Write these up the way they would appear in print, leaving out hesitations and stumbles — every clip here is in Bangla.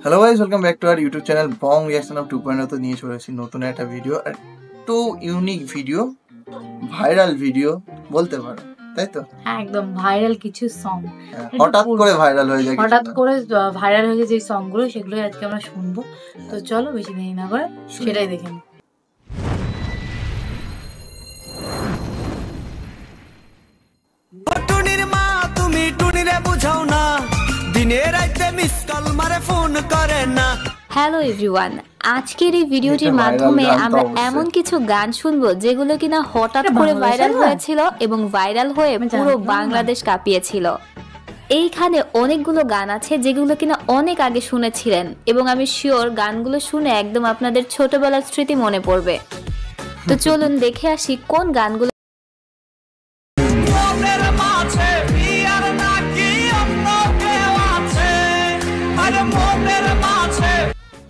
Hello guys, welcome back to our YouTube channel Bong reaction of 2.0 তে নিয়ে চলে এসেছি নতুন একটা ভিডিও। একটু ইউনিক ভিডিও, ভাইরাল ভিডিও বলতে পারো, তাই তো? হ্যাঁ, একদম ভাইরাল কিছু সং হঠাৎ করে ভাইরাল হয়ে যায়, হঠাৎ করে ভাইরাল হয়ে যায় যে সংগুলো, সেগুলোই আজকে আমরা শুনবো। তো চলো বেশি দেরি না করে সেটাই দেখে নিই। টুনির মা তুমি টুনিরে বুঝাও না, দিনে রাতে মিস কল মারে ফোন করে না। হ্যালো এভরিওয়ান, আজকের এই ভিডিওটির মাধ্যমে আমরা এমন কিছু গান শুনবো যেগুলো কিনা হঠাৎ করে ভাইরাল হয়েছিল এবং ভাইরাল হয়ে পুরো বাংলাদেশ কাঁপিয়েছিল। এইখানে অনেকগুলো গান আছে যেগুলো কিনা অনেক আগে শুনেছিলেন এবং আমি শিওর গানগুলো শুনে একদম আপনাদের ছোটবেলার স্মৃতি মনে পড়বে। তো চলুন দেখে আসি কোন গানগুলো।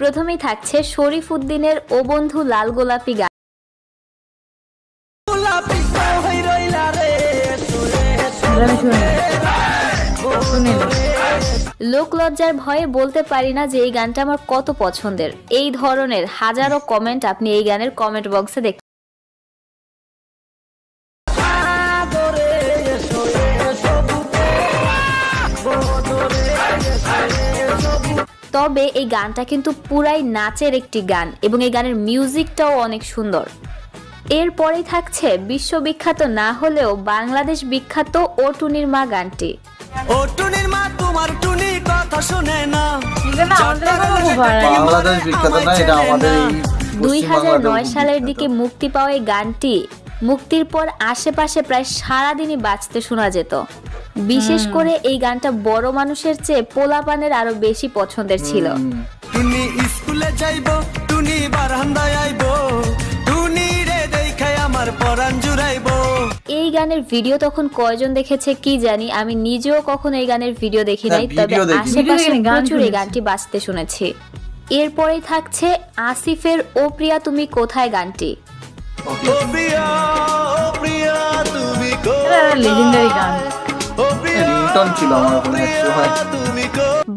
প্রথমেই থাকছে শরীফ উদ্দিনের ও বন্ধু লাল গোলাপি গান। লোক লজ্জার ভয়ে বলতে পারি না যে এই গানটা আমার কত পছন্দের। এই ধরনের হাজারো কমেন্ট আপনি এই গানের কমেন্ট বক্সে দেখতে। তবে এই গানটা কিন্তু পুরাই নাচের একটি গান এবং এই গানের মিউজিকটাও অনেক সুন্দর। এরপরেই থাকছে বিশ্ববিখ্যাত না হলেও বাংলাদেশ বিখ্যাত ও টুনির মা গানটি। ও টুনির মা তোমার টুনি কথা শুনে না, বাংলাদেশ বিখ্যাত না, এটা আমাদের এই 2009 সালের দিকে মুক্তি পাওয়া এই গানটি মুক্তির পর আশেপাশে প্রায় সারাদিনই বাজতে শোনা যেত। বিশেষ করে এই গানটা বড় মানুষের চেয়ে পোলাপানের আরো বেশি পছন্দের ছিল। টুনি স্কুলে যাইবো, টুনি বারান্দায় আইবো, টুনি রে দেখাই আমার পরাণ জুড়াইবো। এই গানের ভিডিও তখন কয়জন দেখেছে কি জানি, আমি নিজেও কখনো এই গানের ভিডিও দেখি নাই, তবে আশেপাশে প্রচুর এই গানটি বাজতে শুনেছি। এরপরেই থাকছে আসিফের ও প্রিয়া তুমি কোথায় গানটি।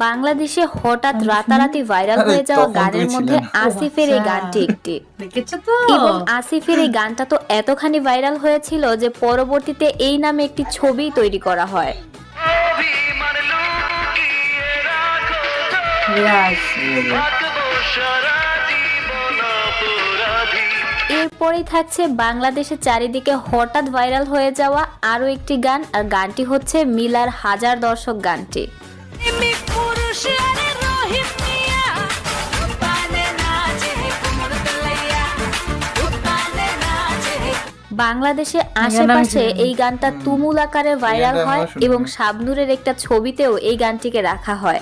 বাংলাদেশে হঠাৎ রাতারাতি ভাইরাল হয়ে যাওয়া গানের মধ্যে আসিফের এই গানটি একটি। এবং আসিফের এই গানটা তো এতখানি ভাইরাল হয়েছিল যে পরবর্তীতে এই নামে একটি ছবি তৈরি করা হয়। এরপরেই থাকছে বাংলাদেশের চারিদিকে হঠাৎ ভাইরাল হয়ে যাওয়া আরো একটি গান, আর গানটি হচ্ছে মিলার হাজার দর্শক গানটি। বাংলাদেশে আশেপাশে এই গানটা তুমুল আকারে ভাইরাল হয় এবং শাবনূরের একটা ছবিতেও এই গানটিকে রাখা হয়।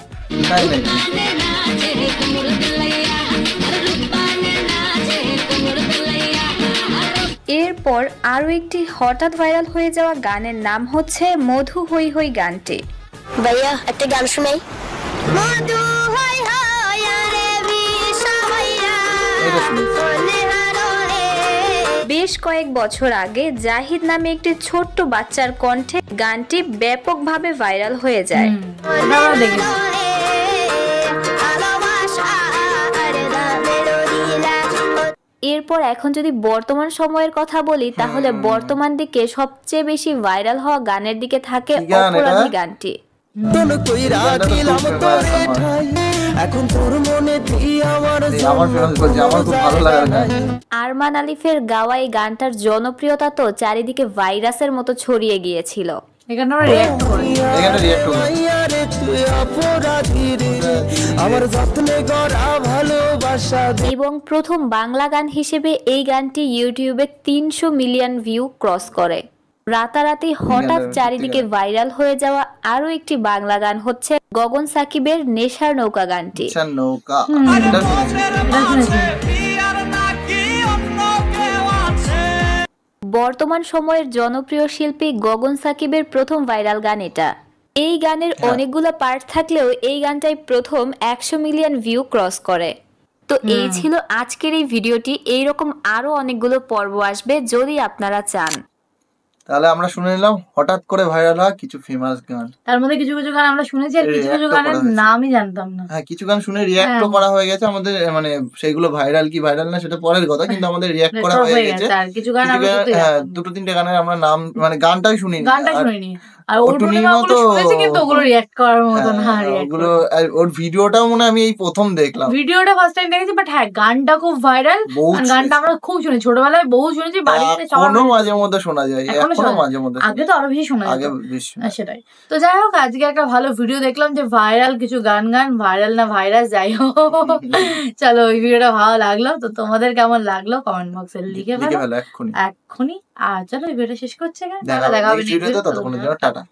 এরপর আরো একটি হঠাৎ ভাইরাল হয়ে যাওয়া গানের নাম হচ্ছে মধু হই হই গানটি। ভাইয়া একটা গান শুনাই। মধু হই হই আরে বিষাইয়া বেশ কয়েক বছর আগে জাহিদ নামে একটি ছোট্ট বাচ্চার কণ্ঠে গানটি ব্যাপকভাবে ভাইরাল হয়ে যায়। এরপর এখন যদি বর্তমান সময়ের কথা বলি, তাহলে বর্তমান দিকে সবচেয়ে বেশি ভাইরাল হওয়া গানের দিকে থাকে অপরাধী গানটি। আরমান আলিফের গাওয়া এই গানটার জনপ্রিয়তা তো চারিদিকে ভাইরাসের মতো ছড়িয়ে গিয়েছিল। এবং প্রথম বাংলা গান হিসেবে এই গানটি ইউটিউবে 300 মিলিয়ন ভিউ ক্রস করে। রাতারাতি হঠাৎ চারিদিকে ভাইরাল হয়ে যাওয়া আরো একটি বাংলা গান হচ্ছে গগন সাকিবের নেশার নৌকা গানটি। বর্তমান সময়ের জনপ্রিয় শিল্পী গগন সাকিবের প্রথম ভাইরাল গান এটা। এই গানের অনেকগুলো পার্ট থাকলেও এই গানটাই প্রথম 100 মিলিয়ন ভিউ ক্রস করে। তো এই ছিল আজকের এই ভিডিওটি। এইরকম আরো অনেকগুলো পর্ব আসবে যদি আপনারা চান। তাহলে আমরা শুনে নিলাম হঠাৎ করে ভাইরাল হওয়া কিছু ফেমাস গান। তার মধ্যে কিছু কিছু গান আমরা শুনেছি আর কিছু কিছু React ও গানের করা হয়েছে। নামই জানতাম না। হ্যাঁ, কিছু গান শুনে রিয়াক্টও হ্যাঁ। করা হয়ে গেছে আমাদের, মানে সেইগুলো ভাইরাল কি ভাইরাল না সেটা পরের কথা, কিন্তু আমাদের রিয়াক্ট করা Record হয়ে গেছে। আর কিছু গান কিছু আমরা গান, সত্যি হ্যাঁ, জানতাম না। দুটো তিনটে গানের আমরা নাম মানে গানটাই শুনিনি। গানটা আর শুনিনি। আর ও ওর টুনিমা টুনিমাগুলো তো- শুনেছি কিন্তু ওগুলো রিয়াক্ট করার মতো না। হ্যাঁ, react ওগুলো করার। আর ওর ভিডিওটাও মনে হয় আমি এই প্রথম দেখলাম। ভিডিওটা ফার্স্ট টাইম দেখেছি, বাট হ্যাঁ গানটা খুব ভাইরাল। বহুত গানটা আমরা খুব শুনি, ছোটবেলায় বহু শুনেছি, বাড়িতে সবার এখনো মাঝে মধ্যে শোনা যায়, এখনো এখনো শোনা মাঝে মধ্যে আগে তো আরো বেশি শোনা আগে যেত। বেশি শোনা। হ্যাঁ, সেটাই। তো যাই হোক, আজকে একটা ভালো ভিডিও দেখলাম যে ভাইরাল কিছু গান, ভাইরাল না ভাইরাস যাই হোক। চলো, ওই ভিডিওটা ভালো লাগলো তো তোমাদের কেমন লাগলো কমেন্ট বক্সে লিখে লিখে ফেলো ফেলো এক্ষুনি। এক্ষুনি। আর চলো, এই ভিডিওটা শেষ করছে। দেখা হবে নেক্সট ভিডিওতে, ততক্ষণের জন্য টাটা।